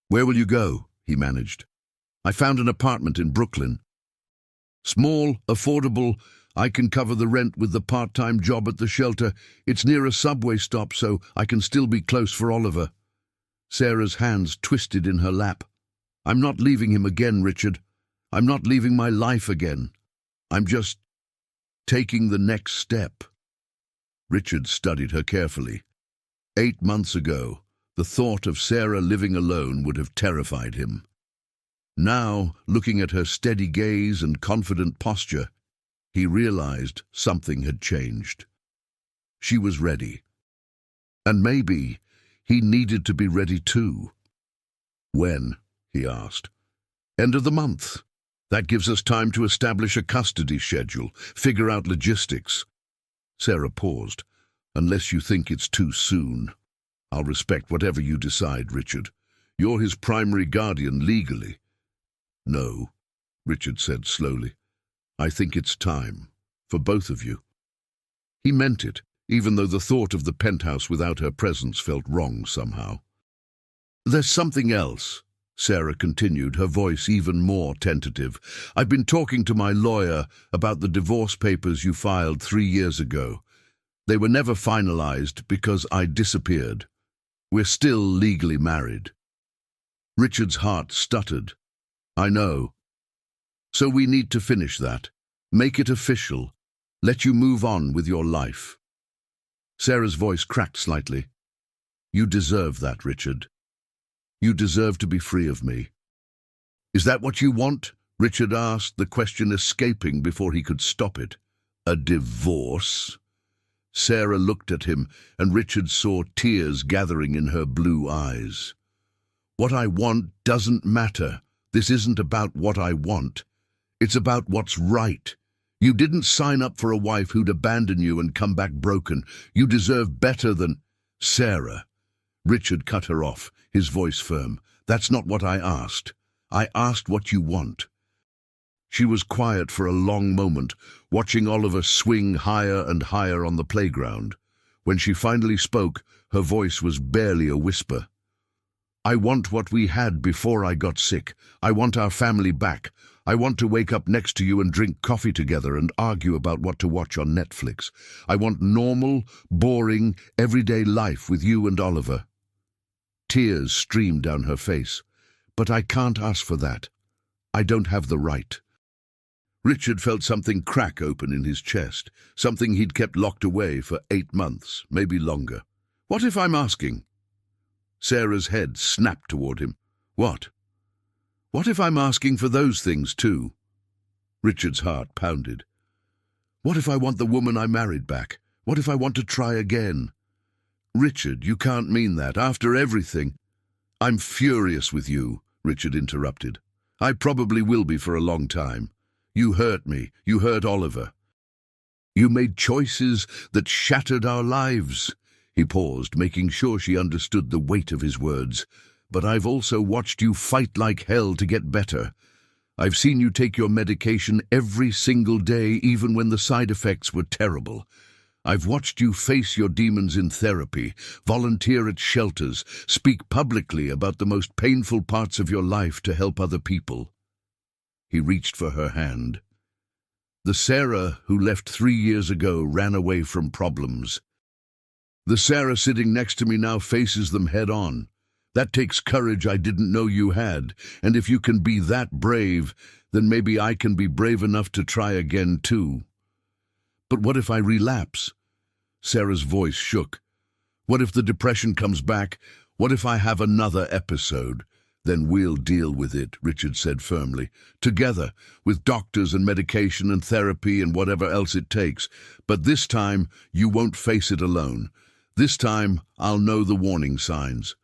A: Where will you go? He managed. I found an apartment in Brooklyn. Small, affordable, I can cover the rent with the part-time job at the shelter. It's near a subway stop, so I can still be close for Oliver. Sarah's hands twisted in her lap. I'm not leaving him again, Richard. I'm not leaving my life again. I'm just taking the next step. Richard studied her carefully. 8 months ago, the thought of Sarah living alone would have terrified him. Now, looking at her steady gaze and confident posture, he realized something had changed. She was ready. And maybe he needed to be ready too. When? He asked. End of the month. That gives us time to establish a custody schedule, figure out logistics. Sarah paused. Unless you think it's too soon. I'll respect whatever you decide, Richard. You're his primary guardian legally. No, Richard said slowly. I think it's time. For both of you. He meant it, even though the thought of the penthouse without her presence felt wrong somehow. There's something else, Sarah continued, her voice even more tentative. I've been talking to my lawyer about the divorce papers you filed 3 years ago. They were never finalized because I disappeared. We're still legally married. Richard's heart stuttered. I know. So we need to finish that. Make it official. Let you move on with your life. Sarah's voice cracked slightly. You deserve that, Richard. You deserve to be free of me. Is that what you want? Richard asked, the question escaping before he could stop it. A divorce? Sarah looked at him, and Richard saw tears gathering in her blue eyes. What I want doesn't matter. This isn't about what I want. It's about what's right. You didn't sign up for a wife who'd abandon you and come back broken. You deserve better than... Sarah. Richard cut her off, his voice firm. That's not what I asked. I asked what you want. She was quiet for a long moment, watching Oliver swing higher and higher on the playground. When she finally spoke, her voice was barely a whisper. I want what we had before I got sick. I want our family back. I want to wake up next to you and drink coffee together and argue about what to watch on Netflix. I want normal, boring, everyday life with you and Oliver. Tears streamed down her face. But I can't ask for that. I don't have the right. Richard felt something crack open in his chest, something he'd kept locked away for 8 months, maybe longer. What if I'm asking? Sarah's head snapped toward him. What? What if I'm asking for those things too? Richard's heart pounded. What if I want the woman I married back? What if I want to try again? Richard, you can't mean that. After everything. I'm furious with you, Richard interrupted. I probably will be for a long time. You hurt me. You hurt Oliver. You made choices that shattered our lives. He paused, making sure she understood the weight of his words. But I've also watched you fight like hell to get better. I've seen you take your medication every single day, even when the side effects were terrible. I've watched you face your demons in therapy, volunteer at shelters, speak publicly about the most painful parts of your life to help other people. He reached for her hand. The Sarah who left 3 years ago ran away from problems. The Sarah sitting next to me now faces them head on. That takes courage I didn't know you had, and if you can be that brave, then maybe I can be brave enough to try again too. But what if I relapse? Sarah's voice shook. What if the depression comes back? What if I have another episode? Then we'll deal with it, Richard said firmly. Together, with doctors and medication and therapy and whatever else it takes. But this time, you won't face it alone. This time, I'll know the warning signs.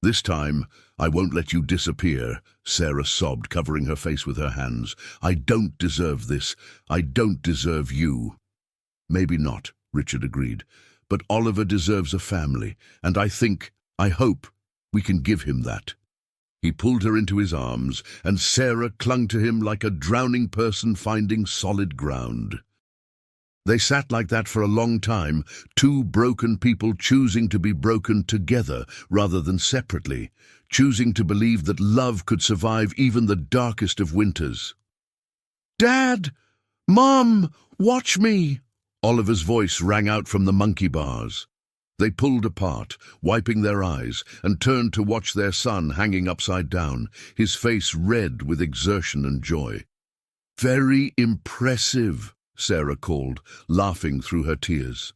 A: This time, I won't let you disappear, Sarah sobbed, covering her face with her hands. I don't deserve this. I don't deserve you. Maybe not, Richard agreed. But Oliver deserves a family, and I hope, we can give him that. He pulled her into his arms, and Sarah clung to him like a drowning person finding solid ground. They sat like that for a long time, two broken people choosing to be broken together rather than separately, choosing to believe that love could survive even the darkest of winters. "Dad! Mom! Watch me!" Oliver's voice rang out from the monkey bars. They pulled apart, wiping their eyes, and turned to watch their son hanging upside down, his face red with exertion and joy. "Very impressive," Sarah called, laughing through her tears.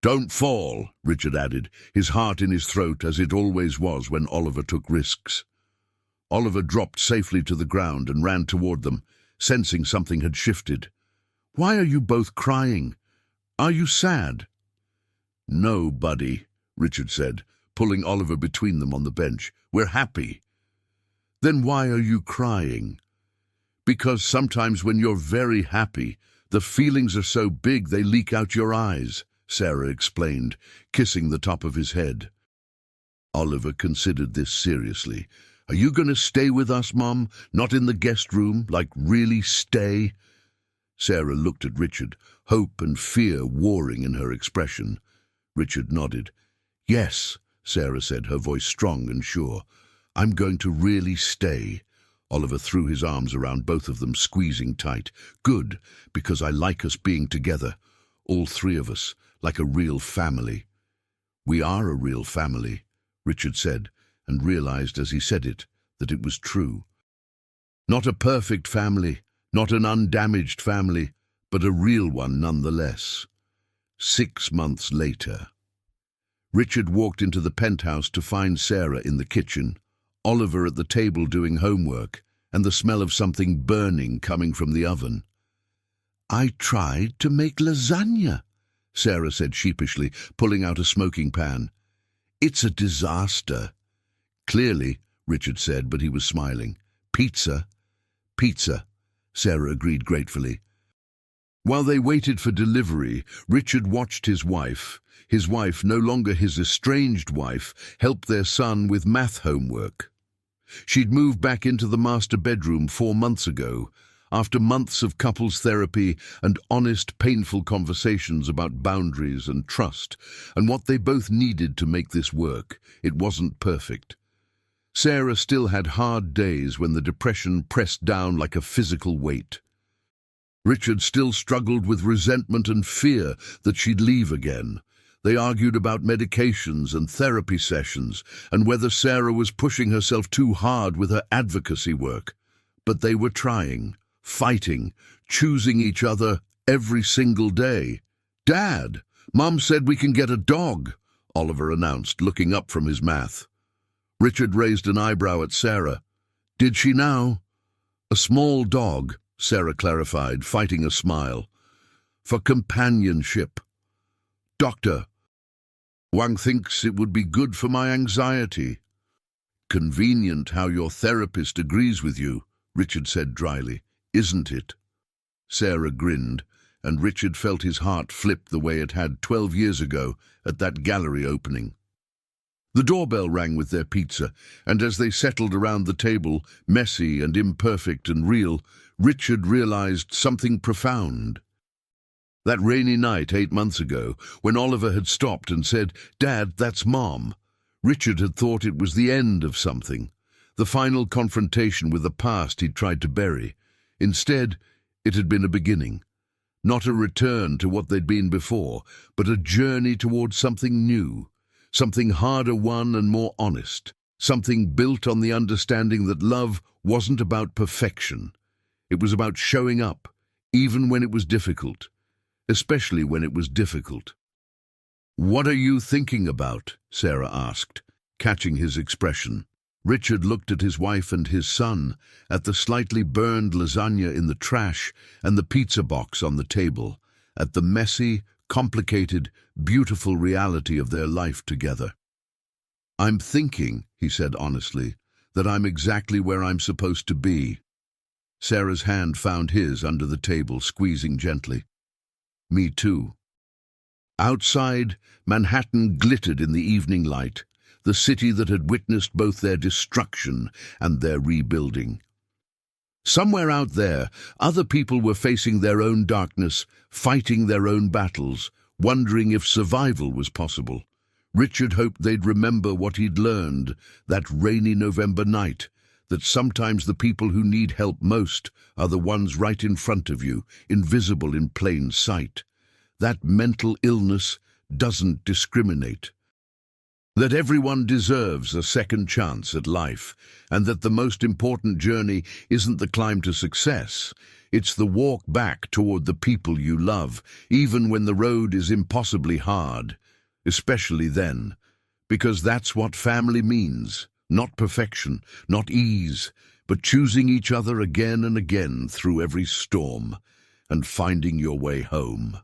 A: "Don't fall," Richard added, his heart in his throat as it always was when Oliver took risks. Oliver dropped safely to the ground and ran toward them, sensing something had shifted. "Why are you both crying? Are you sad?" "No, buddy," Richard said, pulling Oliver between them on the bench. "We're happy." "Then why are you crying?" "Because sometimes when you're very happy, the feelings are so big they leak out your eyes," Sarah explained, kissing the top of his head. Oliver considered this seriously. "Are you going to stay with us, Mom? Not in the guest room? Like, really stay?" Sarah looked at Richard, hope and fear warring in her expression. Richard nodded. "Yes," Sarah said, her voice strong and sure. "I'm going to really stay." Oliver threw his arms around both of them, squeezing tight. "Good, because I like us being together, all three of us, like a real family." "We are a real family," Richard said, and realized as he said it that it was true. Not a perfect family, not an undamaged family, but a real one nonetheless. 6 months later. Richard walked into the penthouse to find Sarah in the kitchen, Oliver at the table doing homework, and the smell of something burning coming from the oven. "I tried to make lasagna," Sarah said sheepishly, pulling out a smoking pan. "It's a disaster." "Clearly," Richard said, but he was smiling. "Pizza." "Pizza," Sarah agreed gratefully. While they waited for delivery, Richard watched his wife, no longer his estranged wife, help their son with math homework. She'd moved back into the master bedroom 4 months ago, after months of couples therapy and honest, painful conversations about boundaries and trust, and what they both needed to make this work. It wasn't perfect. Sarah still had hard days when the depression pressed down like a physical weight. Richard still struggled with resentment and fear that she'd leave again. They argued about medications and therapy sessions and whether Sarah was pushing herself too hard with her advocacy work. But they were trying, fighting, choosing each other every single day. "Dad, Mom said we can get a dog," Oliver announced, looking up from his math. Richard raised an eyebrow at Sarah. "Did she now?" "A small dog," Sarah clarified, fighting a smile. "For companionship." "Doctor, Wang thinks it would be good for my anxiety." Convenient how your therapist agrees with you, Richard said dryly, isn't it? Sarah grinned, and Richard felt his heart flip the way it had 12 years ago at that gallery opening. The doorbell rang with their pizza, and as they settled around the table, messy and imperfect and real, Richard realized something profound. That rainy night 8 months ago, when Oliver had stopped and said, "Dad, that's Mom," Richard had thought it was the end of something, the final confrontation with the past he'd tried to bury. Instead, it had been a beginning. Not a return to what they'd been before, but a journey towards something new, something harder won and more honest, something built on the understanding that love wasn't about perfection. It was about showing up, even when it was difficult, especially when it was difficult. "What are you thinking about?" Sarah asked, catching his expression. Richard looked at his wife and his son, at the slightly burned lasagna in the trash and the pizza box on the table, at the messy, complicated, beautiful reality of their life together. "I'm thinking," he said honestly, "that I'm exactly where I'm supposed to be." Sarah's hand found his under the table, squeezing gently. "Me too." Outside, Manhattan glittered in the evening light, the city that had witnessed both their destruction and their rebuilding. Somewhere out there, other people were facing their own darkness, fighting their own battles, wondering if survival was possible. Richard hoped they'd remember what he'd learned that rainy November night, that sometimes the people who need help most are the ones right in front of you, invisible in plain sight. That mental illness doesn't discriminate. That everyone deserves a second chance at life, and that the most important journey isn't the climb to success, it's the walk back toward the people you love, even when the road is impossibly hard, especially then, because that's what family means, not perfection, not ease, but choosing each other again and again through every storm, and finding your way home.